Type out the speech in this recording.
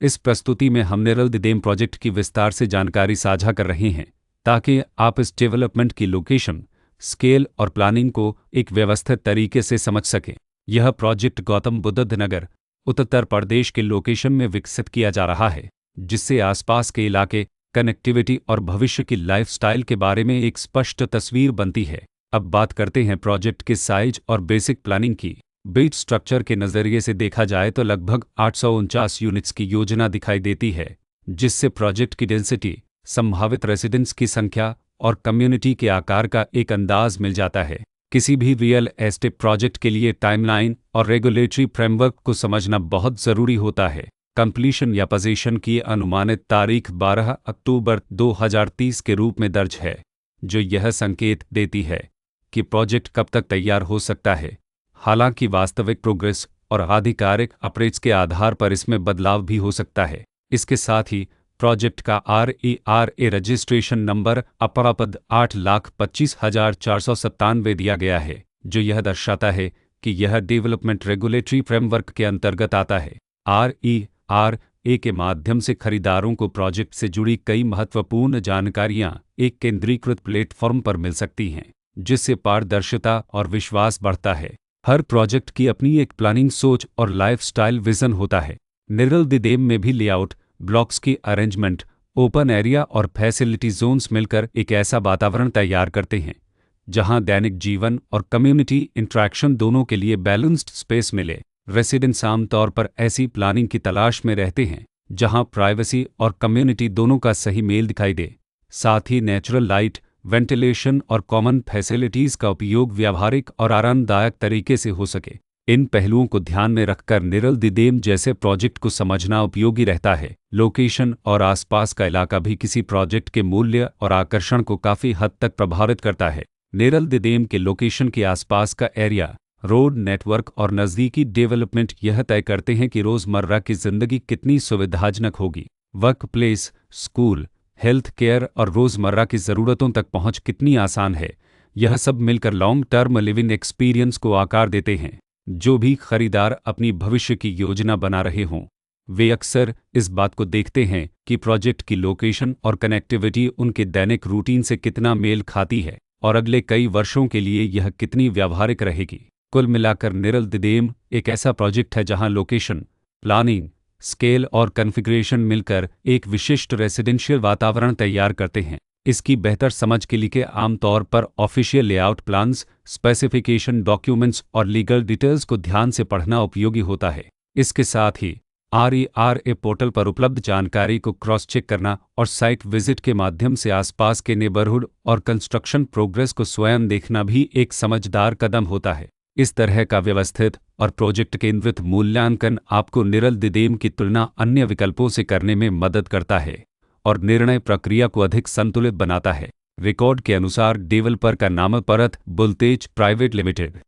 इस प्रस्तुति में हम निरल दिदेम प्रोजेक्ट की विस्तार से जानकारी साझा कर रहे हैं ताकि आप इस डेवलपमेंट की लोकेशन, स्केल और प्लानिंग को एक व्यवस्थित तरीके से समझ सकें। यह प्रोजेक्ट गौतम बुद्ध नगर, उत्तर प्रदेश के लोकेशन में विकसित किया जा रहा है, जिससे आसपास के इलाके, कनेक्टिविटी और भविष्य की लाइफस्टाइल के बारे में एक स्पष्ट तस्वीर बनती है। अब बात करते हैं प्रोजेक्ट के साइज और बेसिक प्लानिंग की। बेस स्ट्रक्चर के नज़रिए से देखा जाए तो लगभग 849 यूनिट्स की योजना दिखाई देती है, जिससे प्रोजेक्ट की डेंसिटी, संभावित रेसिडेंट्स की संख्या और कम्युनिटी के आकार का एक अंदाज मिल जाता है। किसी भी रियल एस्टेट प्रोजेक्ट के लिए टाइमलाइन और रेगुलेटरी फ्रेमवर्क को समझना बहुत ज़रूरी होता है। कंप्लीशन या पोजीशन की अनुमानित तारीख 12 अक्टूबर 2030 के रूप में दर्ज है, जो यह संकेत देती है कि प्रोजेक्ट कब तक तैयार हो सकता है। हालांकि वास्तविक प्रोग्रेस और आधिकारिक अपडेट्स के आधार पर इसमें बदलाव भी हो सकता है। इसके साथ ही प्रोजेक्ट का RERA रजिस्ट्रेशन नंबर अपरापद 8,25,497 दिया गया है, जो यह दर्शाता है कि यह डेवलपमेंट रेगुलेटरी फ्रेमवर्क के अंतर्गत आता है। RERA के माध्यम से खरीदारों को प्रोजेक्ट से जुड़ी कई महत्वपूर्ण जानकारियां एक केंद्रीकृत प्लेटफॉर्म पर मिल सकती हैं, जिससे पारदर्शिता और विश्वास बढ़ता है। हर प्रोजेक्ट की अपनी एक प्लानिंग सोच और लाइफस्टाइल विजन होता है। निरल दिदेम में भी लेआउट, ब्लॉक्स की अरेंजमेंट, ओपन एरिया और फैसिलिटी जोन्स मिलकर एक ऐसा वातावरण तैयार करते हैं जहां दैनिक जीवन और कम्युनिटी इंटरेक्शन दोनों के लिए बैलेंस्ड स्पेस मिले। रेसिडेंट्स आमतौर पर ऐसी प्लानिंग की तलाश में रहते हैं जहां प्राइवेसी और कम्युनिटी दोनों का सही मेल दिखाई दे। साथ ही नेचुरल लाइट, वेंटिलेशन और कॉमन फैसिलिटीज़ का उपयोग व्यावहारिक और आरामदायक तरीके से हो सके। इन पहलुओं को ध्यान में रखकर निरल दिदेम जैसे प्रोजेक्ट को समझना उपयोगी रहता है। लोकेशन और आसपास का इलाका भी किसी प्रोजेक्ट के मूल्य और आकर्षण को काफ़ी हद तक प्रभावित करता है। निरल दिदेम के लोकेशन के आसपास का एरिया, रोड नेटवर्क और नज़दीकी डेवलपमेंट यह तय करते हैं कि रोज़मर्रा की ज़िंदगी कितनी सुविधाजनक होगी। Work place, school, health care और रोज़मर्रा की ज़रूरतों तक पहुंच कितनी आसान है। यह सब मिलकर लॉन्ग टर्म लिविंग एक्सपीरियंस को आकार देते हैं। जो भी खरीदार अपनी भविष्य की योजना बना रहे हों, वे अक्सर इस बात को देखते हैं कि प्रोजेक्ट की लोकेशन और कनेक्टिविटी उनके दैनिक रूटीन से कितना मेल खाती है और अगले कई वर्षों के लिए यह कितनी व्यावहारिक रहेगी। कुल मिलाकर निरल दिदेम एक ऐसा प्रोजेक्ट है जहां लोकेशन, प्लानिंग, स्केल और कॉन्फ़िगरेशन मिलकर एक विशिष्ट रेसिडेंशियल वातावरण तैयार करते हैं। इसकी बेहतर समझ के लिए आमतौर पर official layout plans, specification documents और लीगल डिटेल्स को ध्यान से पढ़ना उपयोगी होता है। इसके साथ ही RERA पोर्टल पर उपलब्ध जानकारी को क्रॉस चेक करना और साइट विजिट के माध्यम से आसपास के नेबरहुड और कंस्ट्रक्शन प्रोग्रेस को स्वयं देखना भी एक समझदार कदम होता है। इस तरह का व्यवस्थित और प्रोजेक्ट केंद्रित मूल्यांकन आपको निरल दिदेम की तुलना अन्य विकल्पों से करने में मदद करता है और निर्णय प्रक्रिया को अधिक संतुलित बनाता है। रिकॉर्ड के अनुसार डेवलपर का नाम परत बुलतेज प्राइवेट लिमिटेड